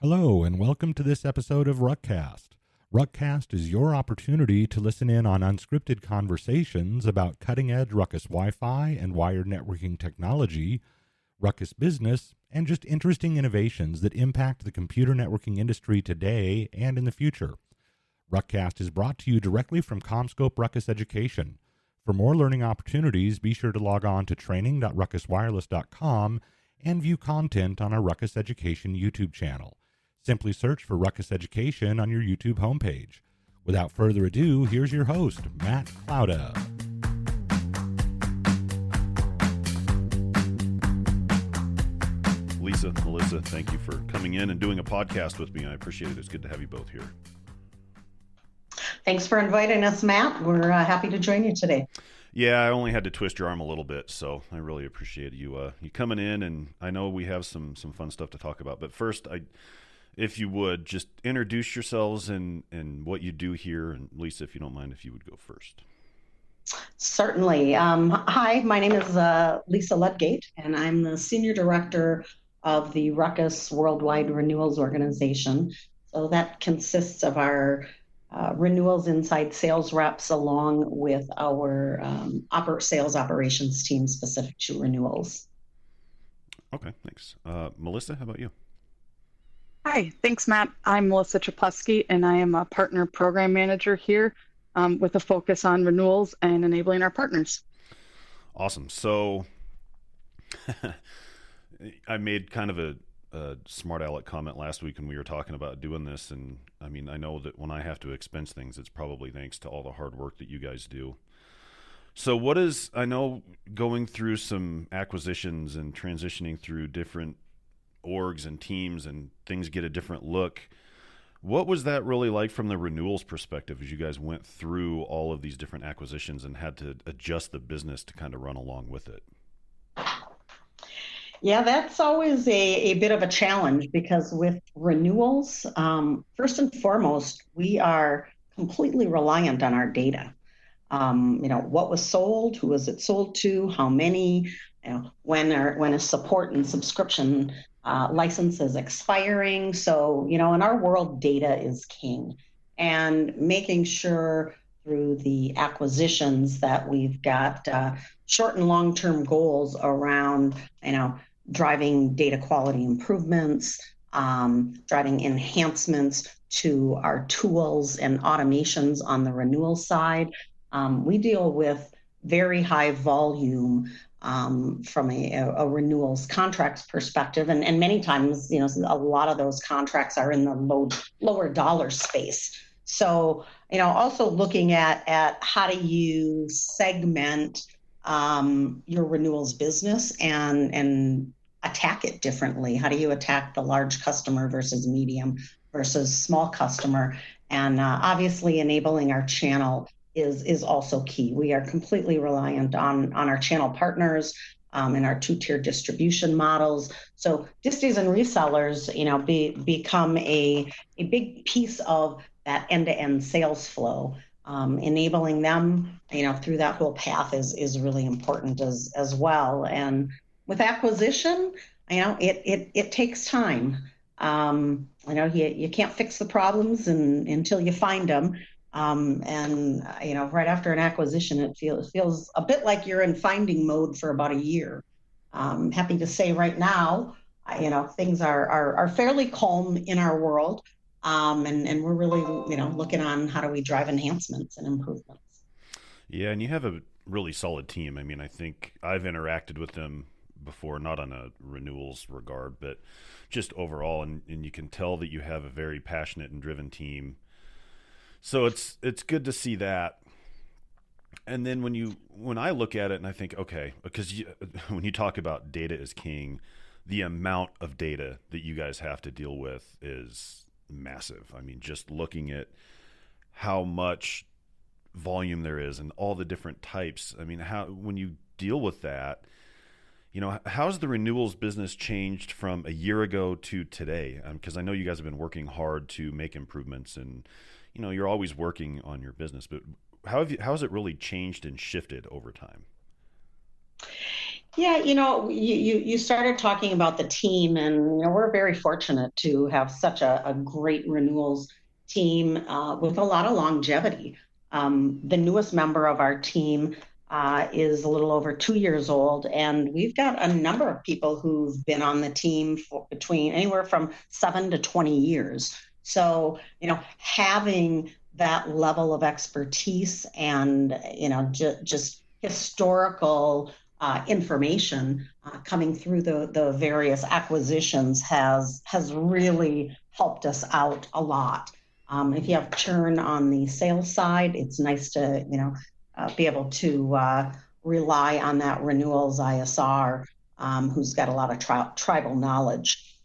Hello, and welcome to this episode of Ruckcast. Ruckcast is your opportunity to listen in on unscripted conversations about cutting-edge Ruckus Wi-Fi and wired networking technology, Ruckus business, and just interesting innovations that impact the computer networking industry today and in the future. Ruckcast is brought to you directly from CommScope Ruckus Education. For more learning opportunities, be sure to log on to training.ruckuswireless.com and view content on our Ruckus Education YouTube channel. Simply search for Ruckus Education on your YouTube homepage. Without further ado, here's your host, Matt Clouda. Lisa, Melissa, thank you for coming in and doing a podcast with me. I appreciate it. It's good to have you both here. Thanks for inviting us, Matt. We're happy to join you today. Yeah, I only had to twist your arm a little bit, so I really appreciate you coming in, and I know we have some fun stuff to talk about. But first, if you would, just introduce yourselves and what you do here. And Lisa, if you don't mind, if you would go first. Certainly. Hi, my name is Lisa Ludgate, and I'm the Senior Director of the Ruckus Worldwide Renewals Organization. So that consists of our Renewals inside sales reps along with our sales operations team specific to renewals. Okay, thanks. Melissa, how about you? Hi, thanks, Matt. I'm Melissa Czaplewski, and I am a partner program manager here with a focus on renewals and enabling our partners. Awesome. So I made kind of a smart aleck comment last week when we were talking about doing this. And I mean, I know that when I have to expense things, it's probably thanks to all the hard work that you guys do. So I know going through some acquisitions and transitioning through different orgs and teams and things get a different look. What was that really like from the renewals perspective as you guys went through all of these different acquisitions and had to adjust the business to kind of run along with it? Yeah, that's always a bit of a challenge because with renewals, first and foremost, we are completely reliant on our data. What was sold, who was it sold to, how many, when a support and subscription license is expiring. So, in our world, data is king. And making sure through the acquisitions that we've got short and long-term goals around, driving data quality improvements, driving enhancements to our tools and automations on the renewal side. We deal with very high volume from a renewals contracts perspective. And many times, a lot of those contracts are in the lower dollar space. So, also looking at how do you segment your renewals business and attack it differently? How do you attack the large customer versus medium versus small customer? And obviously enabling our channel is also key. We are completely reliant on our channel partners and our two-tier distribution models. So disties and resellers, become a big piece of that end-to-end sales flow. Enabling them, through that whole path is really important as well. And with acquisition, it takes time. You can't fix the problems until you find them. Right after an acquisition, it feels a bit like you're in finding mode for about a year. Happy to say right now, things are fairly calm in our world. And we're really, looking on how do we drive enhancements and improvements. Yeah, and you have a really solid team. I mean, I think I've interacted with them before, not on a renewals regard, but just overall, and you can tell that you have a very passionate and driven team. So it's good to see that. And then when I look at it and I think, okay, because when you talk about data is king, the amount of data that you guys have to deal with is massive. I mean, just looking at how much volume there is and all the different types. I mean, when you deal with that, how's the renewals business changed from a year ago to today? Because I know you guys have been working hard to make improvements and, you're always working on your business, but how has it really changed and shifted over time? Yeah, you started talking about the team, and we're very fortunate to have such a great renewals team with a lot of longevity. The newest member of our team is a little over 2 years old, and we've got a number of people who've been on the team for between anywhere from 7 to 20 years. So, having that level of expertise and just historical information coming through the various acquisitions has really helped us out a lot. If you have churn on the sales side, it's nice to be able to rely on that renewals ISR, who's got a lot of tribal knowledge.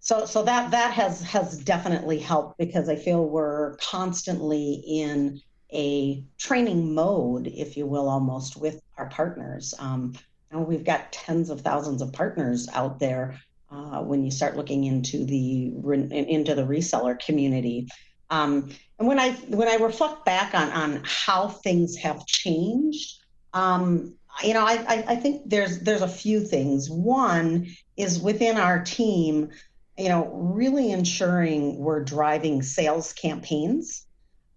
So that has definitely helped, because I feel we're constantly in a training mode, if you will, almost with our partners. We've got tens of thousands of partners out there when you start looking into the reseller community. And when I reflect back on how things have changed, I think there's a few things. One is within our team, really ensuring we're driving sales campaigns.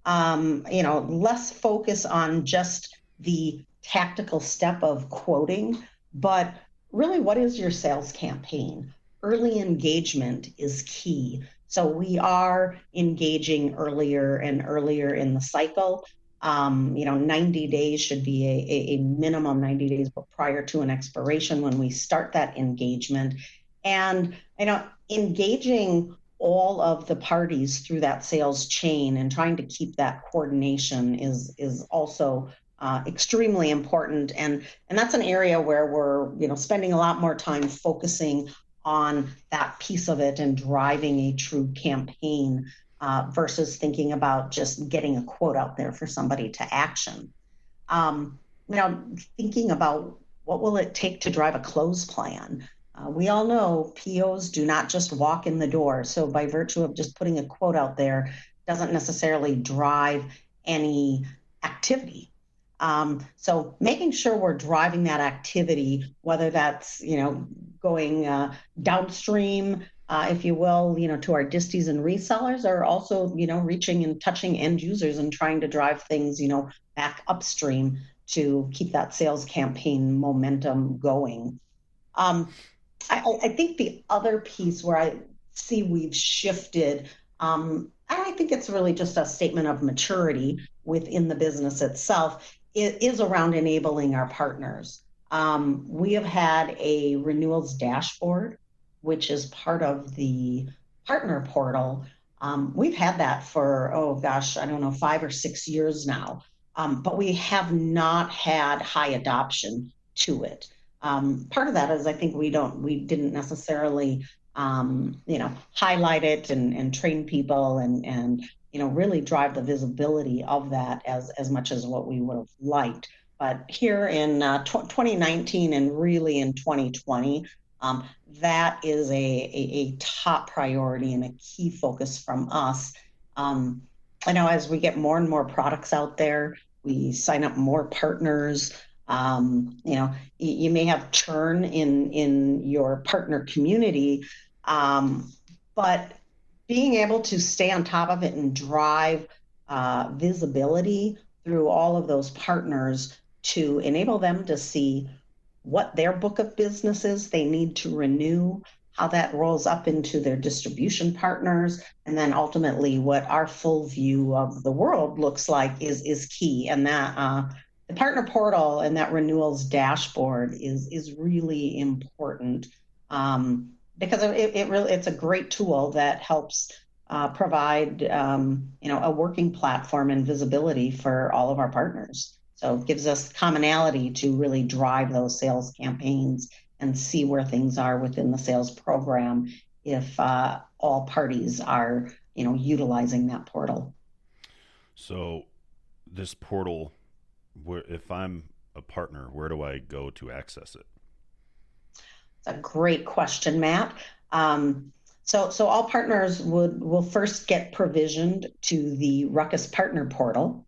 Less focus on just the tactical step of quoting, but really, what is your sales campaign? Early engagement is key. So we are engaging earlier and earlier in the cycle. 90 days should be a minimum 90 days prior to an expiration when we start that engagement. And, engaging all of the parties through that sales chain and trying to keep that coordination is also extremely important. And that's an area where we're, spending a lot more time focusing on that piece of it and driving a true campaign versus thinking about just getting a quote out there for somebody to action. Thinking about what will it take to drive a close plan. We all know POs do not just walk in the door. So by virtue of just putting a quote out there doesn't necessarily drive any activity. So making sure we're driving that activity, whether that's, going downstream, if you will, to our disties and resellers, or also, reaching and touching end users and trying to drive things, back upstream to keep that sales campaign momentum going. I think the other piece where I see we've shifted, and I think it's really just a statement of maturity within the business itself, is around enabling our partners. We have had a renewals dashboard, which is part of the partner portal. We've had that for, 5 or 6 years now, but we have not had high adoption to it. Part of that is I think we didn't necessarily, highlight it and train people and really drive the visibility of that as much as what we would have liked. But here in 2019 and really in 2020, that is a top priority and a key focus from us. I know as we get more and more products out there, we sign up more partners. You may have churn in your partner community, but being able to stay on top of it and drive visibility through all of those partners to enable them to see what their book of business is they need to renew, how that rolls up into their distribution partners, and then ultimately what our full view of the world looks like is key. And that the partner portal and that renewals dashboard is really important because it's a great tool that helps provide a working platform and visibility for all of our partners. So it gives us commonality to really drive those sales campaigns and see where things are within the sales program if all parties are utilizing that portal. So this portal, if I'm a partner, where do I go to access it? It's a great question, Matt. So all partners will first get provisioned to the Ruckus partner portal.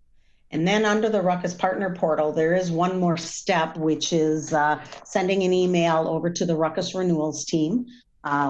And then under the Ruckus Partner Portal, there is one more step, which is sending an email over to the Ruckus Renewals team.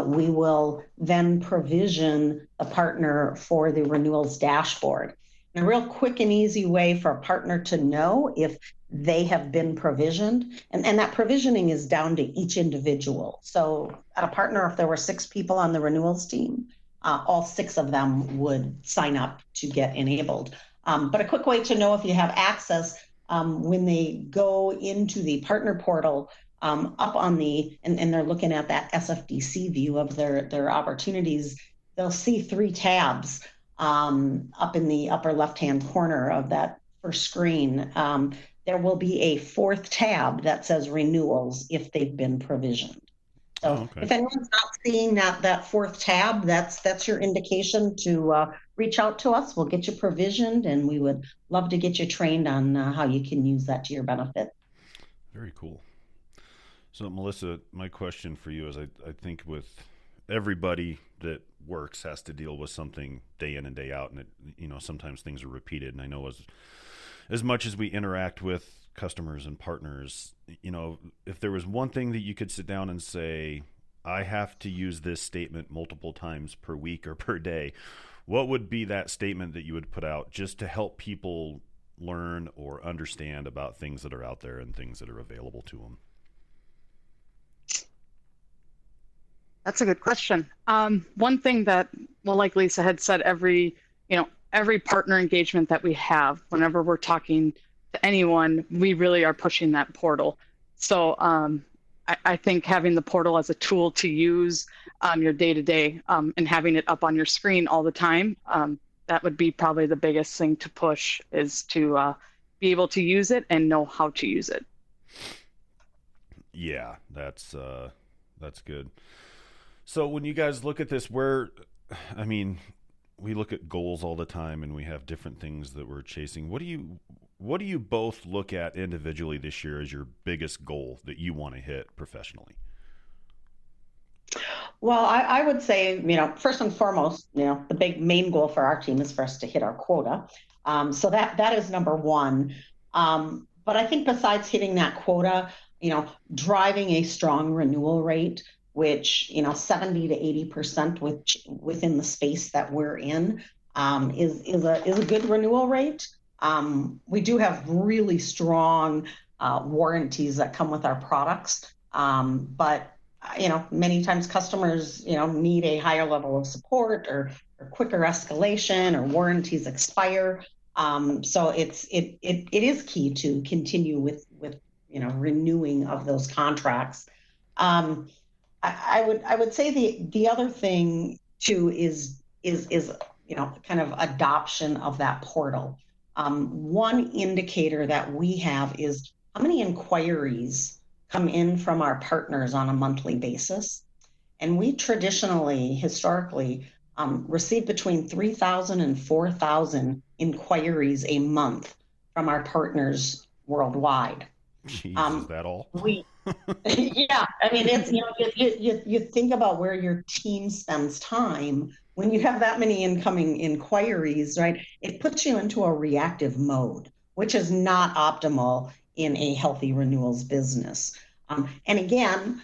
We will then provision a partner for the renewals dashboard. And a real quick and easy way for a partner to know if they have been provisioned, and that provisioning is down to each individual. So at a partner, if there were 6 people on the renewals team, all 6 of them would sign up to get enabled. But a quick way to know if you have access, when they go into the partner portal, up on and they're looking at that SFDC view of their opportunities, they'll see 3 tabs up in the upper left-hand corner of that first screen. There will be a 4th tab that says renewals if they've been provisioned. So if anyone's not seeing that 4th tab, that's your indication to reach out to us. We'll get you provisioned, and we would love to get you trained on how you can use that to your benefit. Very cool. So Melissa, my question for you is, I think with everybody that works has to deal with something day in and day out, and it, sometimes things are repeated. And I know as much as we interact with customers and partners, if there was one thing that you could sit down and say, I have to use this statement multiple times per week or per day, what would be that statement that you would put out just to help people learn or understand about things that are out there and things that are available to them? That's a good question. One thing that, like Lisa had said, every partner engagement that we have, whenever we're talking to anyone, we really are pushing that portal. So I think having the portal as a tool to use your day-to-day and having it up on your screen all the time, that would be probably the biggest thing to push, is to be able to use it and know how to use it. Yeah, that's good. So when you guys look at this, we look at goals all the time, and we have different things that we're chasing. What do you both look at individually this year as your biggest goal that you want to hit professionally? Well, I would say, first and foremost, the big main goal for our team is for us to hit our quota. So that is number one. But I think besides hitting that quota, driving a strong renewal rate, which 70 to 80% within the space that we're in, is a good renewal rate. We do have really strong warranties that come with our products, but many times customers need a higher level of support or quicker escalation, or warranties expire. So it is key to continue with renewing of those contracts. I would say the other thing too is kind of adoption of that portal. One indicator that we have is how many inquiries come in from our partners on a monthly basis. And we historically receive between 3,000 and 4,000 inquiries a month from our partners worldwide. Jeez, is that all? Yeah, it's you think about where your team spends time when you have that many incoming inquiries, right? It puts you into a reactive mode, which is not optimal in a healthy renewals business. And again,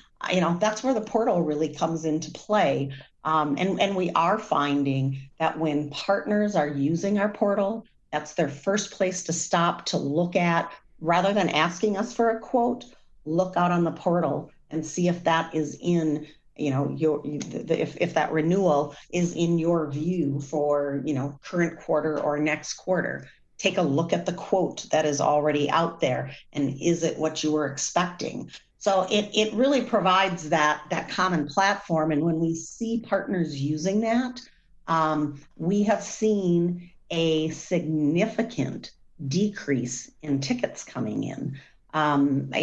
that's where the portal really comes into play. And we are finding that when partners are using our portal, that's their first place to stop to look at, rather than asking us for a quote. Look out on the portal and see if that is in, if that renewal is in your view for, current quarter or next quarter. Take a look at the quote that is already out there, and is it what you were expecting? So it really provides that common platform. And when we see partners using that, we have seen a significant decrease in tickets coming in. When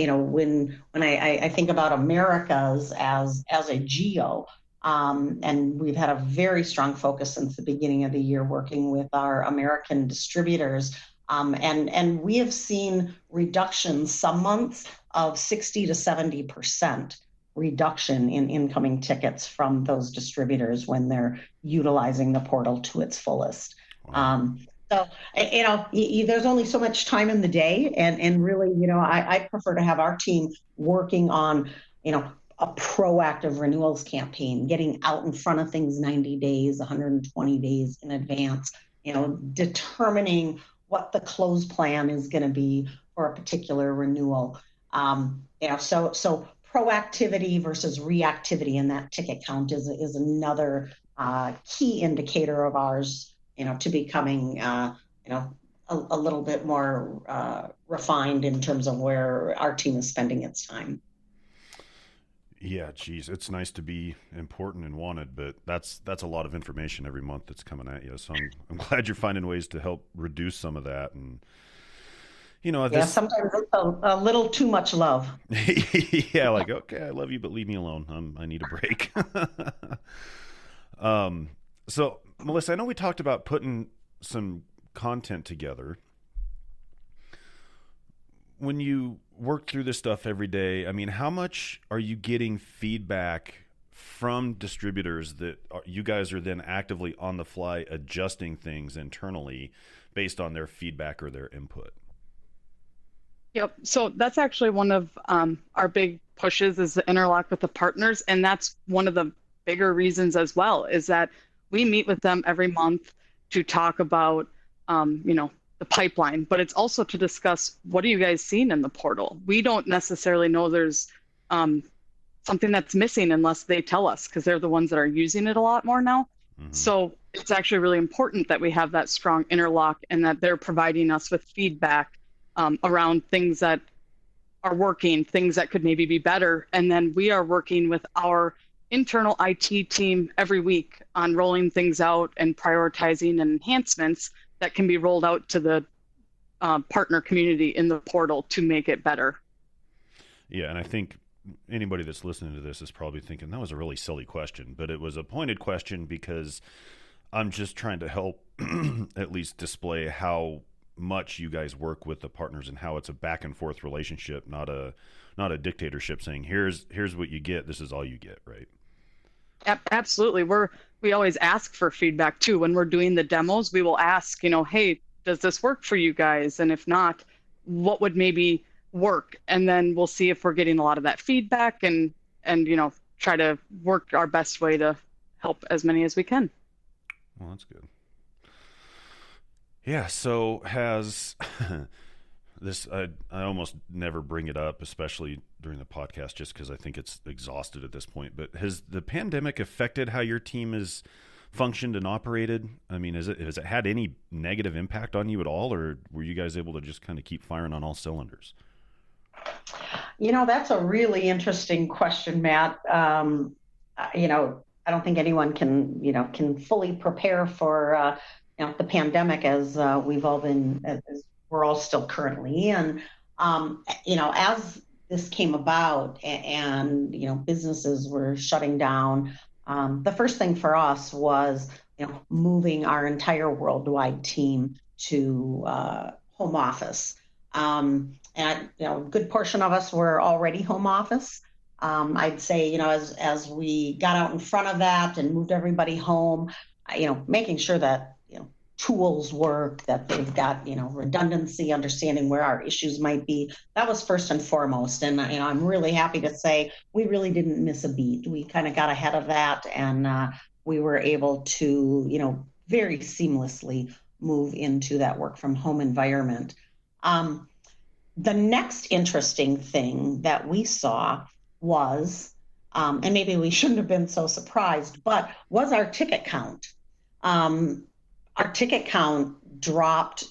I think about Americas as a geo, and we've had a very strong focus since the beginning of the year working with our American distributors, and we have seen reductions some months of 60 to 70% reduction in incoming tickets from those distributors when they're utilizing the portal to its fullest. Wow. So, there's only so much time in the day, and really, I prefer to have our team working on, a proactive renewals campaign, getting out in front of things 90 days, 120 days in advance, determining what the close plan is going to be for a particular renewal. So proactivity versus reactivity in that ticket count is another key indicator of ours, to becoming, a little bit more refined in terms of where our team is spending its time. Yeah, geez, it's nice to be important and wanted, but that's a lot of information every month that's coming at you. So I'm glad you're finding ways to help reduce some of that. And sometimes it's a little too much love. Yeah, like, okay, I love you, but leave me alone. I need a break. So Melissa, I know we talked about putting some content together. When you work through this stuff every day, I mean, how much are you getting feedback from distributors that you guys are then actively on the fly adjusting things internally based on their feedback or their input? Yep. So that's actually one of our big pushes is the interlock with the partners. And that's one of the bigger reasons as well, is that we meet with them every month to talk about, the pipeline, but it's also to discuss what are you guys seeing in the portal. We don't necessarily know there's something that's missing unless they tell us, because they're the ones that are using it a lot more now. Mm-hmm. So it's actually really important that we have that strong interlock and that they're providing us with feedback around things that are working, things that could maybe be better. And then we are working with our internal IT team every week on rolling things out and prioritizing enhancements that can be rolled out to the partner community in the portal to make it better. Yeah, and I think anybody that's listening to this is probably thinking that was a really silly question, but it was a pointed question because I'm just trying to help at least display how much you guys work with the partners and how it's a back and forth relationship, not a dictatorship saying here's what you get, this is all you get, right? Absolutely. We always ask for feedback too. When we're doing the demos, we will ask, hey, does this work for you guys? And if not, what would maybe work? And then we'll see if we're getting a lot of that feedback and try to work our best way to help as many as we can. Well, that's good. Yeah. So has this, I almost never bring it up, especially during the podcast, just because I think it's exhausted at this point. But has the pandemic affected how your team has functioned and operated? I mean, has it had any negative impact on you at all, or were you guys able to just kind of keep firing on all cylinders? That's a really interesting question, Matt. I don't think anyone can fully prepare for the pandemic as we've all been, as we're all still currently in. As this came about and businesses were shutting down, the first thing for us was moving our entire worldwide team to home office. And a good portion of us were already home office. I'd say as we got out in front of that and moved everybody home, making sure that tools work, that they've got redundancy, understanding where our issues might be. That was first and foremost. And I'm really happy to say we really didn't miss a beat. We kind of got ahead of that, and we were able to very seamlessly move into that work from home environment. The next interesting thing that we saw was, and maybe we shouldn't have been so surprised, but was our ticket count. Our ticket count dropped,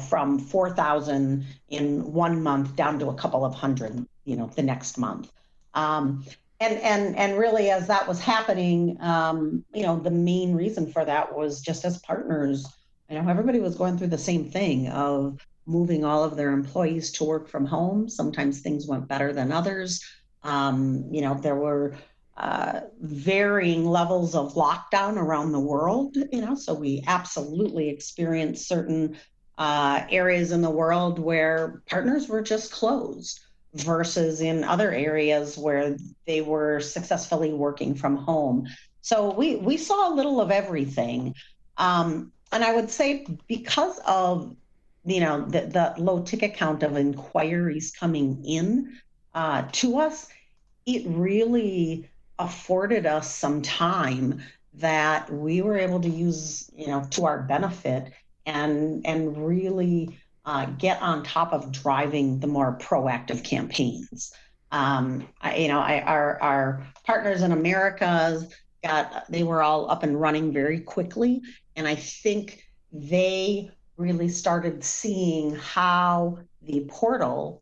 from 4,000 in 1 month down to a couple of hundred, the next month. And really, as that was happening, the main reason for that was just as partners, everybody was going through the same thing of moving all of their employees to work from home. Sometimes things went better than others. There were varying levels of lockdown around the world, so we absolutely experienced certain areas in the world where partners were just closed versus in other areas where they were successfully working from home. So we saw a little of everything. and I would say because of, the low ticket count of inquiries coming in to us, it really afforded us some time that we were able to use, to our benefit and really get on top of driving the more proactive campaigns. Our partners in America they were all up and running very quickly. And I think they really started seeing how the portal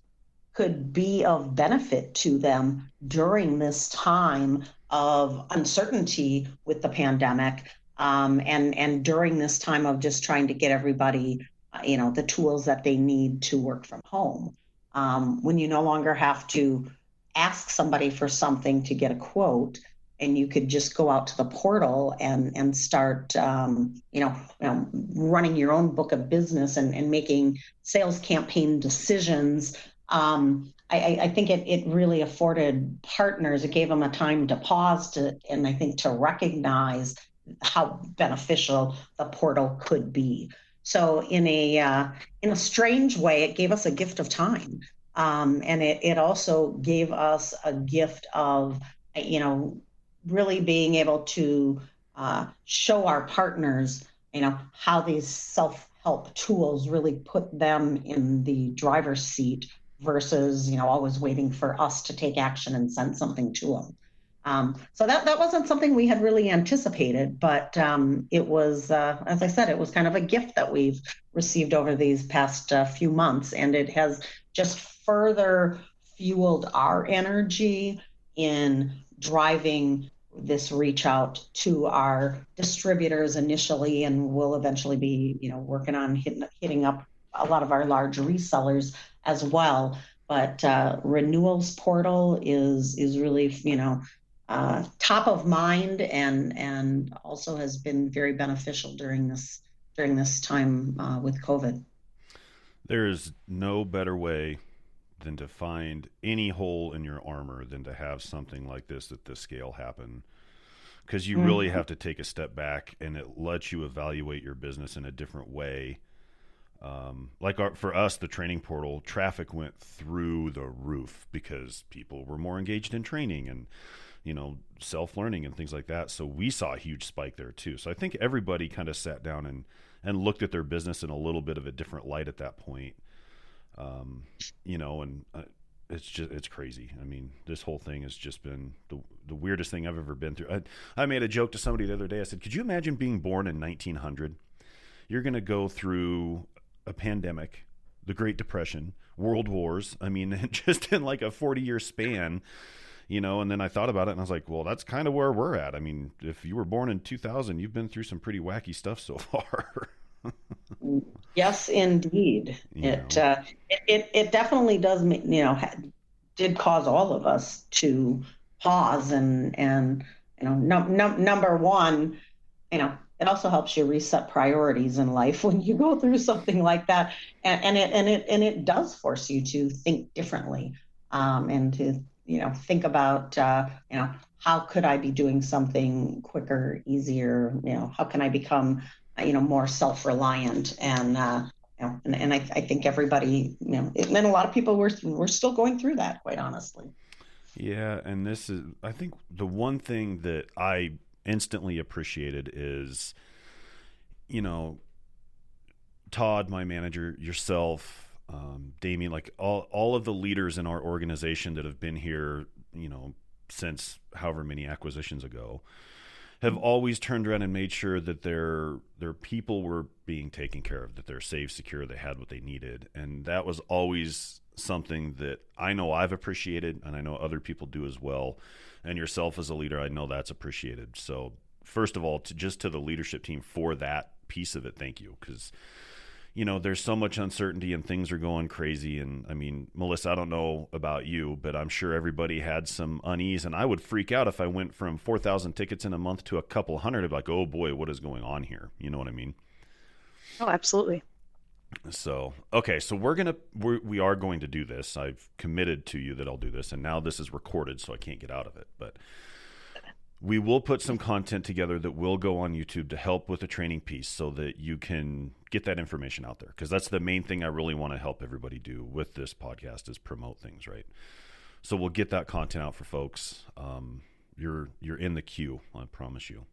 could be of benefit to them during this time of uncertainty with the pandemic, and during this time of just trying to get everybody, the tools that they need to work from home. When you no longer have to ask somebody for something to get a quote, and you could just go out to the portal and start, running your own book of business and making sales campaign decisions. I think it really afforded partners, it gave them a time to pause and I think to recognize how beneficial the portal could be. So in a strange way, it gave us a gift of time. And it also gave us a gift of, really being able to show our partners, how these self-help tools really put them in the driver's seat versus, always waiting for us to take action and send something to them. So that wasn't something we had really anticipated, but it was, as I said, it was kind of a gift that we've received over these past few months, and it has just further fueled our energy in driving this reach out to our distributors initially, and we'll eventually be, working on hitting up a lot of our large resellers as well. But Renewals portal is really, top of mind, and also has been very beneficial during this time with COVID. There is no better way than to find any hole in your armor than to have something like this at this scale happen, because you really have to take a step back, and it lets you evaluate your business in a different way. For us, the training portal traffic went through the roof because people were more engaged in training and self-learning and things like that. So we saw a huge spike there too. So I think everybody kind of sat down and looked at their business in a little bit of a different light at that point. It's crazy. I mean, this whole thing has just been the weirdest thing I've ever been through. I made a joke to somebody the other day. I said, could you imagine being born in 1900? You're going to go through a pandemic, the Great Depression, world wars. I mean, just in like a 40-year span, and then I thought about it and I was like, well, that's kind of where we're at. I mean, if you were born in 2000, you've been through some pretty wacky stuff so far. Yes, indeed. It definitely does, did cause all of us to pause and number one, it also helps you reset priorities in life when you go through something like that, and it does force you to think differently, and to think about how could I be doing something quicker, easier, how can I become more self-reliant, and I think everybody, and a lot of people we're still going through that, quite honestly. Yeah, and this is, I think, the one thing that I instantly appreciated is, Todd, my manager, yourself, Damien, like all of the leaders in our organization that have been here, since however many acquisitions ago, have always turned around and made sure that their people were being taken care of, that they're safe, secure, they had what they needed. And that was always something that I know I've appreciated, and I know other people do as well. And yourself as a leader, I know that's appreciated. So first of all, to the leadership team for that piece of it, thank you. Because, there's so much uncertainty and things are going crazy. And I mean, Melissa, I don't know about you, but I'm sure everybody had some unease. And I would freak out if I went from 4,000 tickets in a month to a couple hundred. I'd be like, oh boy, what is going on here? You know what I mean? Oh, absolutely. So, okay, so we are going to do this. I've committed to you that I'll do this, and now this is recorded, so I can't get out of it. But We will put some content together that will go on YouTube to help with the training piece so that you can get that information out there. Because that's the main thing I really want to help everybody do with this podcast is promote things, right? So we'll get that content out for folks. You're in the queue, I promise you.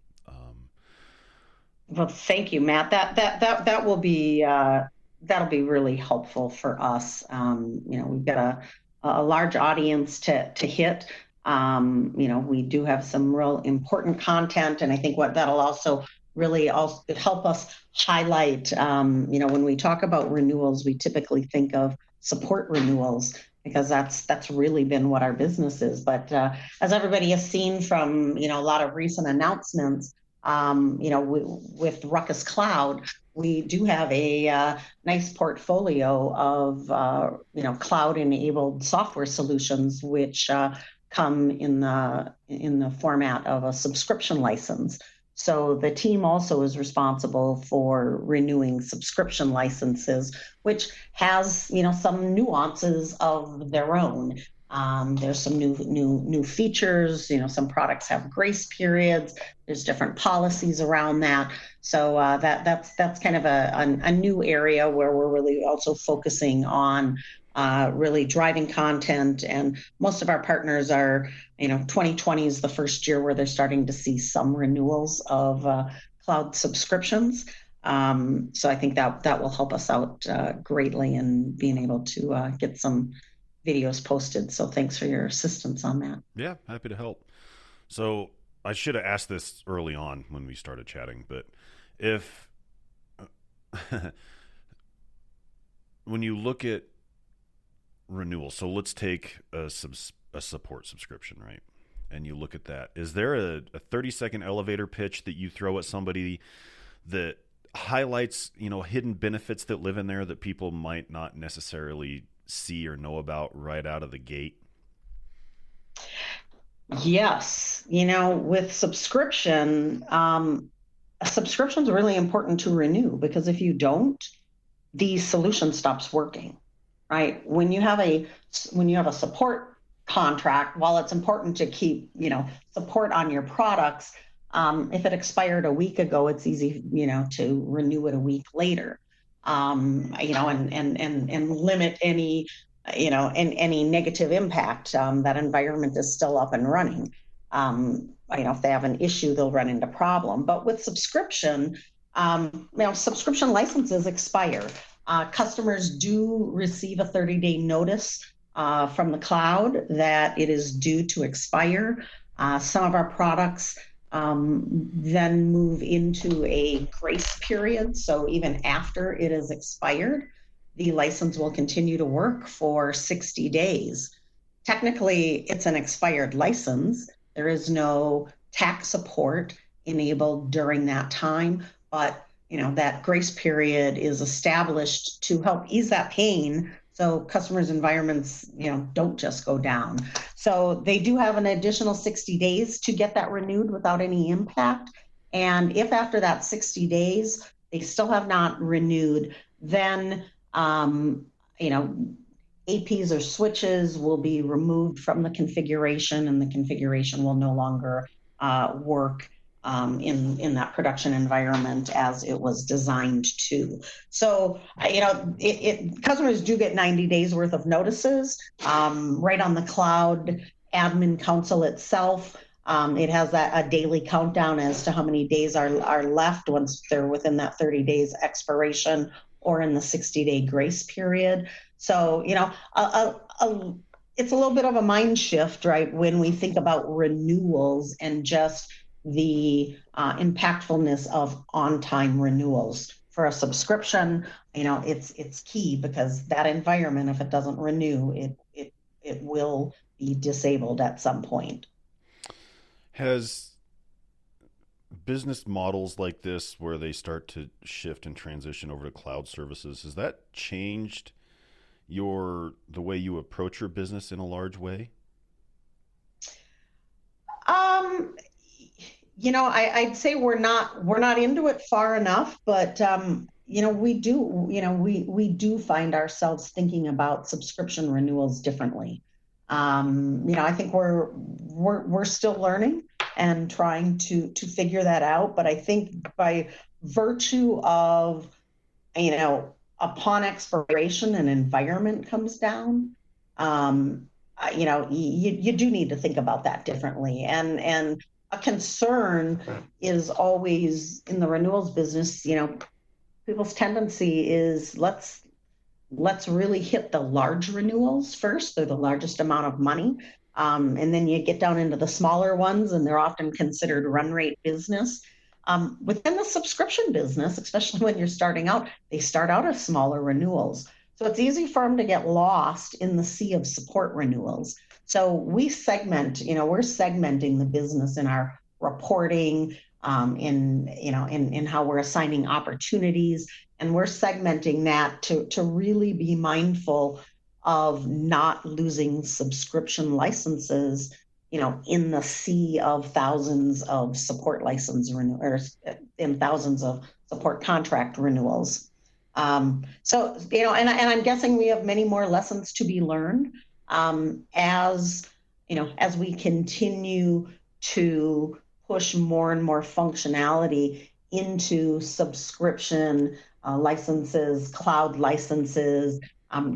Well, thank you, Matt. That will be that'll be really helpful for us. We've got a large audience to hit. We do have some real important content, and I think what that'll also really also help us highlight. When we talk about renewals, we typically think of support renewals because that's really been what our business is. But as everybody has seen from a lot of recent announcements, with Ruckus Cloud, we do have a nice portfolio of cloud-enabled software solutions, which come in the format of a subscription license. So the team also is responsible for renewing subscription licenses, which has some nuances of their own. There's some new features. Some products have grace periods. There's different policies around that. So that's kind of a new area where we're really also focusing on really driving content. And most of our partners are, 2020 is the first year where they're starting to see some renewals of cloud subscriptions. So I think that will help us out greatly in being able to get some videos posted. So thanks for your assistance on that. Yeah, happy to help. So I should have asked this early on when we started chatting, but if when you look at renewal, so let's take a support subscription, right? And you look at that. Is there a 30-second elevator pitch that you throw at somebody that highlights, hidden benefits that live in there that people might not necessarily see or know about right out of the gate? Yes. With subscription, a subscription is really important to renew because if you don't, the solution stops working, right? When you have a support contract, while it's important to keep, support on your products, if it expired a week ago, it's easy, to renew it a week later. And limit any, any negative impact. That environment is still up and running. If they have an issue, they'll run into problem. But with subscription, subscription licenses expire. Customers do receive a 30-day notice from the cloud that it is due to expire. Some of our products then move into a grace period. So even after it is expired, the license will continue to work for 60 days. Technically, it's an expired license. There is no tax support enabled during that time, but that grace period is established to help ease that pain so customers' environments, don't just go down. So they do have an additional 60 days to get that renewed without any impact. And if after that 60 days, they still have not renewed, then, APs or switches will be removed from the configuration and the configuration will no longer work in that production environment as it was designed to. So, customers do get 90 days worth of notices right on the cloud admin console itself. It has a daily countdown as to how many days are left once they're within that 30 days expiration or in the 60-day grace period. So, it's a little bit of a mind shift, right, when we think about renewals and just the impactfulness of on-time renewals. For a subscription, it's key because that environment, if it doesn't renew, it will be disabled at some point. Has business models like this where they start to shift and transition over to cloud services, has that changed the way you approach your business in a large way? I'd say we're not into it far enough, but we do find ourselves thinking about subscription renewals differently. I think we're still learning. and trying to figure that out. But I think by virtue of, upon expiration, an environment comes down. You do need to think about that differently. And a concern is always in the renewals business, people's tendency is let's really hit the large renewals first. They're the largest amount of money. And then you get down into the smaller ones, and they're often considered run rate business. Within the subscription business, especially when you're starting out, they start out as smaller renewals. So it's easy for them to get lost in the sea of support renewals. So we segment, we're segmenting the business in our reporting, in how we're assigning opportunities, and we're segmenting that to really be mindful of not losing subscription licenses, in the sea of thousands of support license renewals, in thousands of support contract renewals. And I'm guessing we have many more lessons to be learned as we continue to push more and more functionality into subscription licenses, cloud licenses,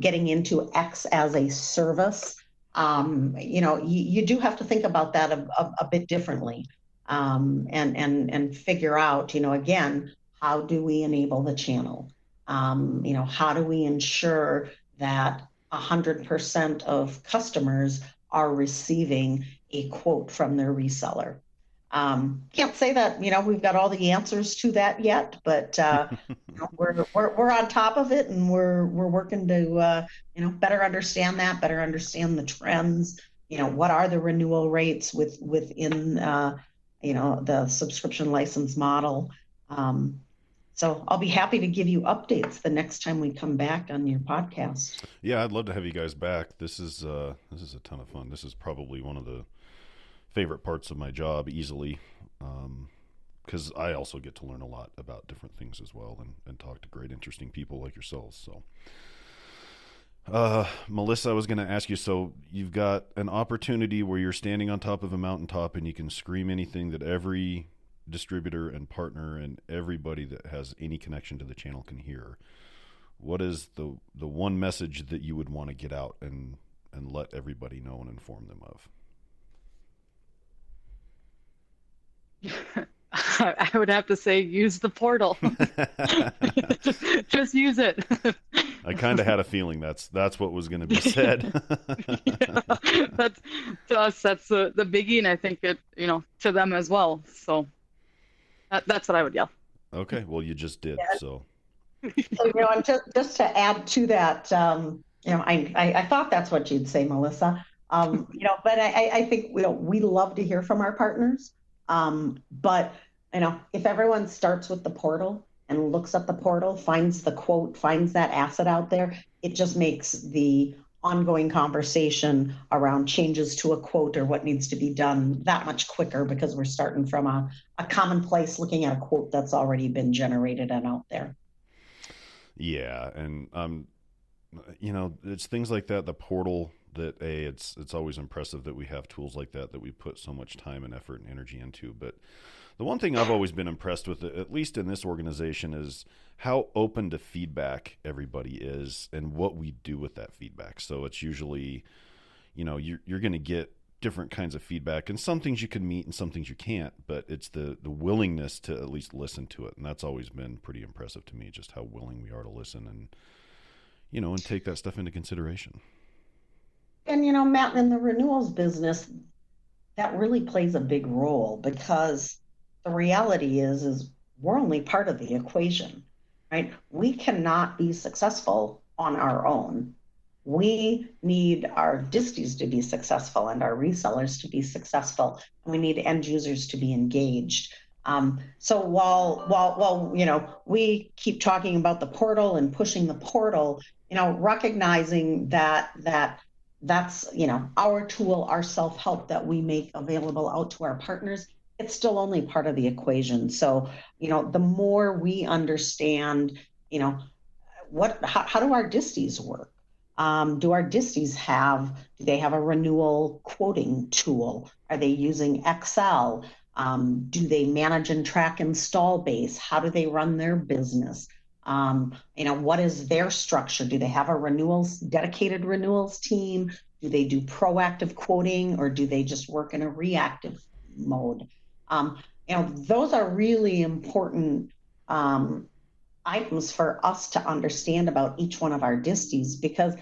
getting into X as a service. You do have to think about that a bit differently, and figure out, again, how do we enable the channel? How do we ensure that 100% of customers are receiving a quote from their reseller? Can't say that, we've got all the answers to that yet, but we're on top of it, and we're working to, better understand that, better understand the trends, what are the renewal rates within, the subscription license model. So I'll be happy to give you updates the next time we come back on your podcast. Yeah, I'd love to have you guys back. This is a ton of fun. This is probably one of the favorite parts of my job, easily, because I also get to learn a lot about different things as well, and talk to great, interesting people like yourselves. So, Melissa, I was going to ask you, so you've got an opportunity where you're standing on top of a mountaintop and you can scream anything that every distributor and partner and everybody that has any connection to the channel can hear. What is the one message that you would want to get out and let everybody know and inform them of? I would have to say use the portal. just use it. I kind of had a feeling that's what was going to be said. Yeah, that's, to us, that's the biggie, and I think it, to them as well. So that's what I would yell. Okay, well, you just did. Yeah. So, and just to add to that, I thought that's what you'd say, Melissa. But I think we love to hear from our partners. But if everyone starts with the portal and looks at the portal, finds the quote, finds that asset out there, it just makes the ongoing conversation around changes to a quote or what needs to be done that much quicker, because we're starting from a common place, looking at a quote that's already been generated and out there. Yeah. And, it's things like that, the portal, that it's always impressive that we have tools like that we put so much time and effort and energy into. But the one thing I've always been impressed with, at least in this organization, is how open to feedback everybody is and what we do with that feedback. So it's usually, you're going to get different kinds of feedback, and some things you can meet and some things you can't, but it's the willingness to at least listen to it. And that's always been pretty impressive to me, just how willing we are to listen and, and take that stuff into consideration. And, Matt, in the renewals business, that really plays a big role, because the reality is we're only part of the equation, right? We cannot be successful on our own. We need our disties to be successful and our resellers to be successful. And we need end users to be engaged. So while we keep talking about the portal and pushing the portal, recognizing that that's, our tool, our self-help that we make available out to our partners, it's still only part of the equation. So, the more we understand, how do our disties work? Do our disties do they have a renewal quoting tool? Are they using Excel? Do they manage and track install base? How do they run their business? What is their structure? Do they have a dedicated renewals team? Do they do proactive quoting, or do they just work in a reactive mode? Those are really important items for us to understand about each one of our disties, because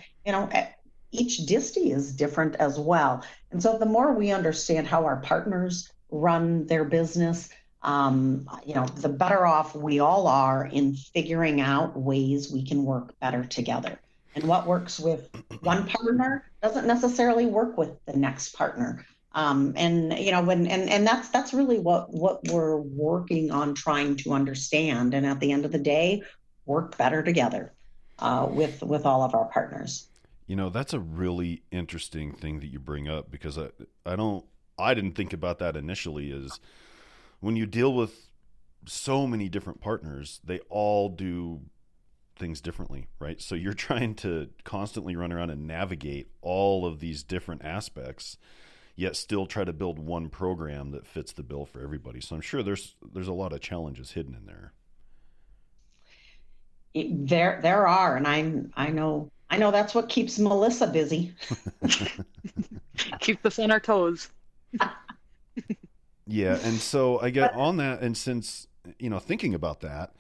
each distie is different as well. And so the more we understand how our partners run their business, the better off we all are in figuring out ways we can work better together. And what works with one partner doesn't necessarily work with the next partner. And that's really what we're working on trying to understand. And at the end of the day, work better together with all of our partners. That's a really interesting thing that you bring up, because I didn't think about that initially. Is when you deal with so many different partners, they all do things differently, right? So you're trying to constantly run around and navigate all of these different aspects, yet still try to build one program that fits the bill for everybody. So I'm sure there's a lot of challenges hidden in there. There are, and I know that's what keeps Melissa busy. Keep us on our toes. Yeah, and so I get on that, and since thinking about that,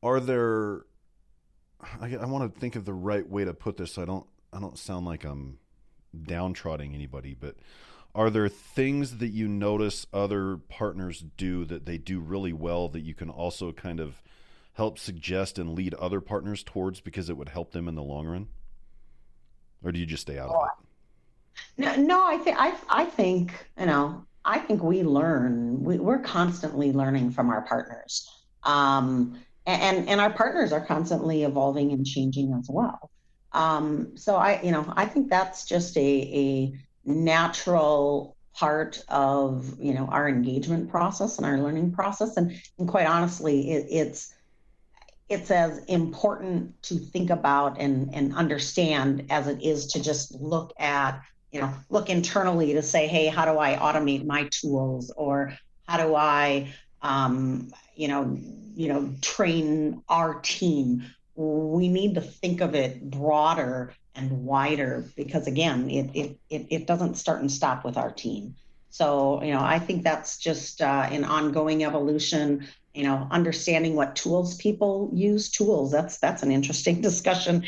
are there? I want to think of the right way to put this, so I don't sound like I'm downtrodden anybody, but are there things that you notice other partners do that they do really well that you can also kind of help suggest and lead other partners towards, because it would help them in the long run? Or do you just stay out of it? No, I think we learn. We're constantly learning from our partners, and our partners are constantly evolving and changing as well. So I think that's just a natural part of our engagement process and our learning process, and quite honestly, it's as important to think about and understand as it is to just look internally to say, hey, how do I automate my tools, or how do I train our team? We need to think of it broader and wider, because again, it doesn't start and stop with our team. So, I think that's just an ongoing evolution. Understanding what tools people use. That's an interesting discussion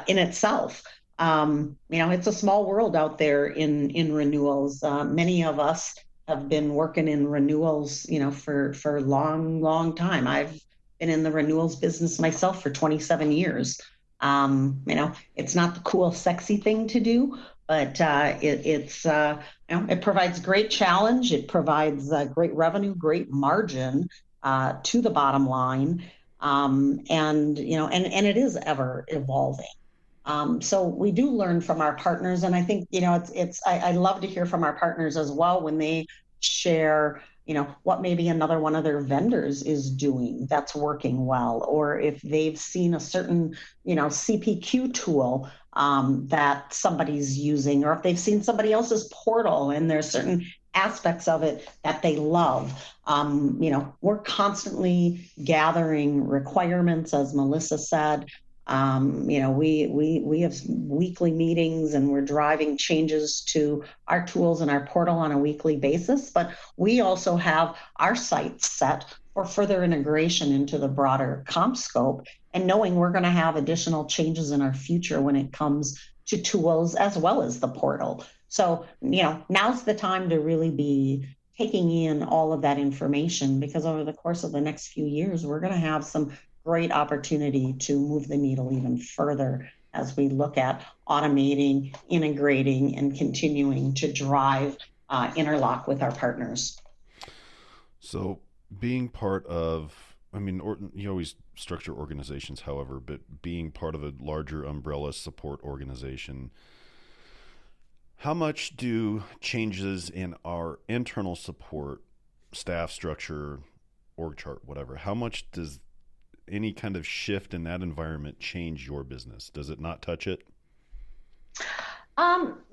in itself. It's a small world out there in renewals. Many of us have been working in renewals, for a long time. I've been in the renewals business myself for 27 years. It's not the cool, sexy thing to do, but it provides great challenge. It provides great revenue, great margin to the bottom line, and it is ever evolving. So we do learn from our partners, and I think I love to hear from our partners as well when they share what maybe another one of their vendors is doing that's working well, or if they've seen a certain CPQ tool that somebody's using, or if they've seen somebody else's portal and there's certain aspects of it that they love. We're constantly gathering requirements, as Melissa said. We have weekly meetings, and we're driving changes to our tools and our portal on a weekly basis, but we also have our sights set for further integration into the broader comp scope, and knowing we're going to have additional changes in our future when it comes to tools as well as the portal. So, now's the time to really be taking in all of that information, because over the course of the next few years, we're going to have some great opportunity to move the needle even further as we look at automating, integrating, and continuing to drive interlock with our partners. So being part of, you always structure organizations, however, but being part of a larger umbrella support organization, how much do changes in our internal support, staff structure, org chart, whatever, how much does any kind of shift in that environment change your business? Does it not touch it?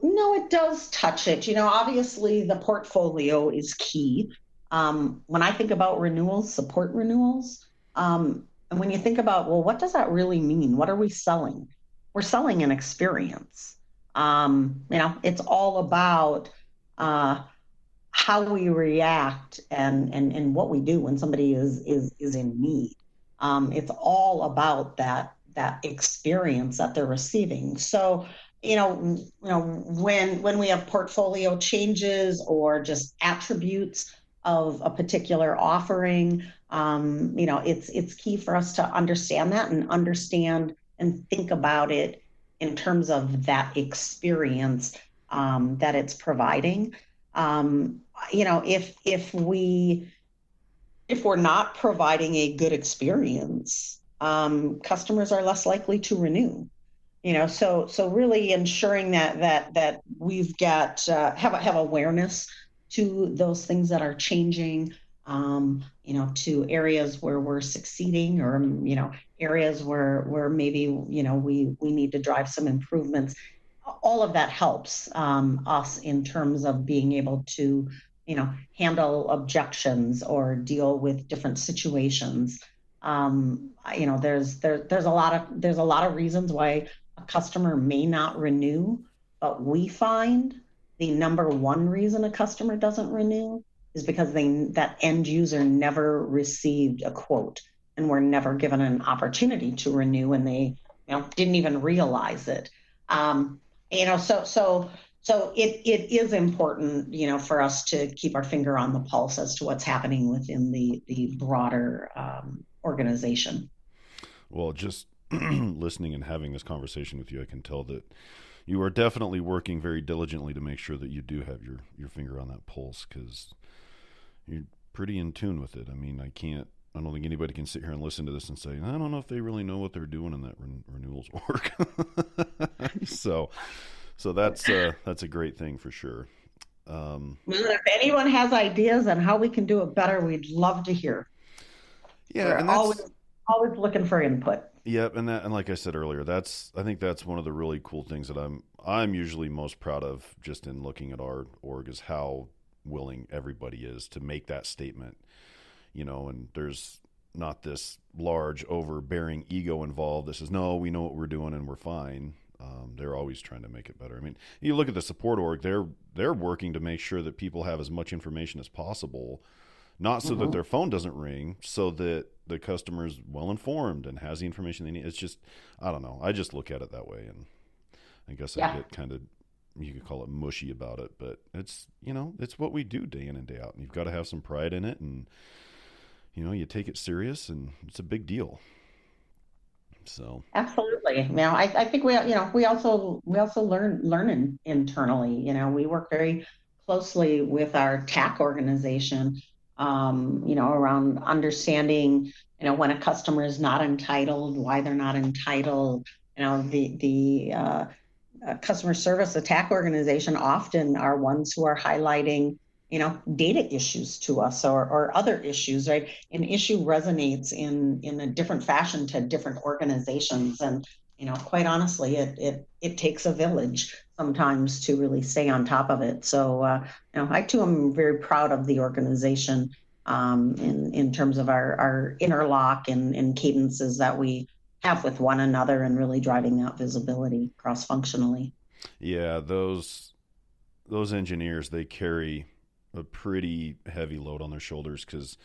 No, it does touch it. Obviously the portfolio is key. When I think about renewals, support renewals, and when you think about, well, what does that really mean? What are we selling? We're selling an experience. It's all about how we react and what we do when somebody is in need. It's all about that experience that they're receiving. So, when we have portfolio changes or just attributes of a particular offering, it's key for us to understand that and understand and think about it in terms of that experience that it's providing. If we're not providing a good experience, customers are less likely to renew. So really ensuring that we've got have awareness to those things that are changing, to areas where we're succeeding, or areas where maybe we need to drive some improvements. All of that helps us in terms of being able to handle objections or deal with different situations. There's a lot of reasons why a customer may not renew, but we find the number one reason a customer doesn't renew is because that end user never received a quote and were never given an opportunity to renew, and they didn't even realize it. So it is important, for us to keep our finger on the pulse as to what's happening within the broader organization. Well, just listening and having this conversation with you, I can tell that you are definitely working very diligently to make sure that you do have your finger on that pulse, because you're pretty in tune with it. I mean, I don't think anybody can sit here and listen to this and say, I don't know if they really know what they're doing in that renewals work. So that's a great thing for sure. If anyone has ideas on how we can do it better, we'd love to hear. Yeah, we're and always looking for input. Yep, and like I said earlier, I think that's one of the really cool things that I'm usually most proud of, just in looking at our org, is how willing everybody is to make that statement. And there's not this large overbearing ego involved that says, no, we know what we're doing and we're fine. They're always trying to make it better. I mean, you look at the support org, they're working to make sure that people have as much information as possible, not so that their phone doesn't ring, so that the customer's well informed and has the information they need. It's just, I don't know. I just look at it that way, and I guess I get kind of, you could call it mushy about it, but it's what we do day in and day out, and you've got to have some pride in it, and you take it serious, and it's a big deal. So absolutely. I think we also learn internally. We work very closely with our TAC organization, around understanding, when a customer is not entitled, why they're not entitled. The customer service TAC organization often are ones who are highlighting data issues to us, or other issues, right? An issue resonates in a different fashion to different organizations. And, quite honestly, it takes a village sometimes to really stay on top of it. So, I too am very proud of the organization in terms of our interlock and cadences that we have with one another, and really driving that visibility cross-functionally. Yeah, those engineers, they carry a pretty heavy load on their shoulders, because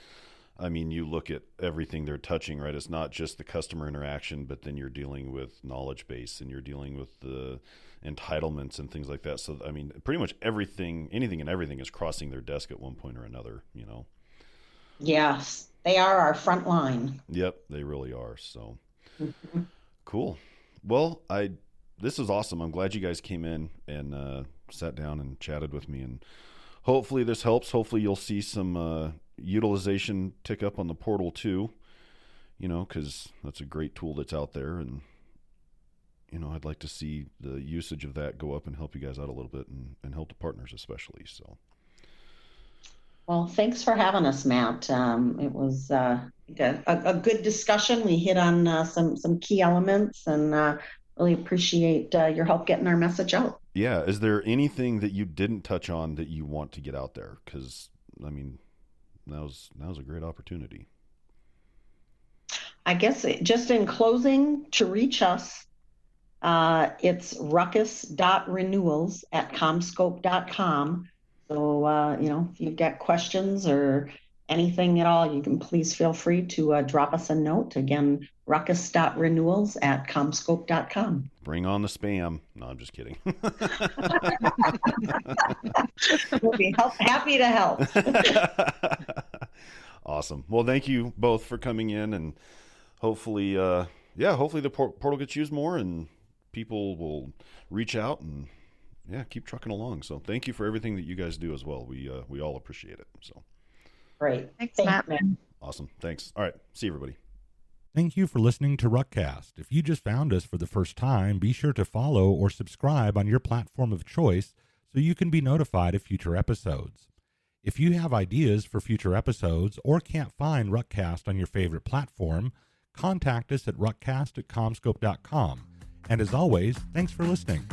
you look at everything they're touching, right? It's not just the customer interaction, but then you're dealing with knowledge base, and you're dealing with the entitlements and things like that. So pretty much anything and everything is crossing their desk at one point or another. Yes, they are our front line. Yep, they really are. So cool. Well, this is awesome. I'm glad you guys came in and sat down and chatted with me, and hopefully this helps. Hopefully you'll see some utilization tick up on the portal too, because that's a great tool that's out there. And, I'd like to see the usage of that go up and help you guys out a little bit, and help the partners especially. So. Well, thanks for having us, Matt. It was a good discussion. We hit on some key elements, and really appreciate your help getting our message out. Yeah. Is there anything that you didn't touch on that you want to get out there? Because, I mean, now's a great opportunity. I guess just in closing, to reach us, it's ruckus.renewals@comscope.com. So, if you've got questions or anything at all, you can please feel free to drop us a note. Again, ruckus.renewals@comscope.com. Bring on the spam. No, I'm just kidding. We'll be happy to help. Awesome. Well, thank you both for coming in, and hopefully, hopefully the portal gets used more and people will reach out and keep trucking along. So thank you for everything that you guys do as well. We all appreciate it. So great. Thanks, Matt. Awesome. Thanks. All right. See you, everybody. Thank you for listening to Ruckcast. If you just found us for the first time, be sure to follow or subscribe on your platform of choice so you can be notified of future episodes. If you have ideas for future episodes or can't find Ruckcast on your favorite platform, contact us at ruckcast@comscope.com. And as always, thanks for listening.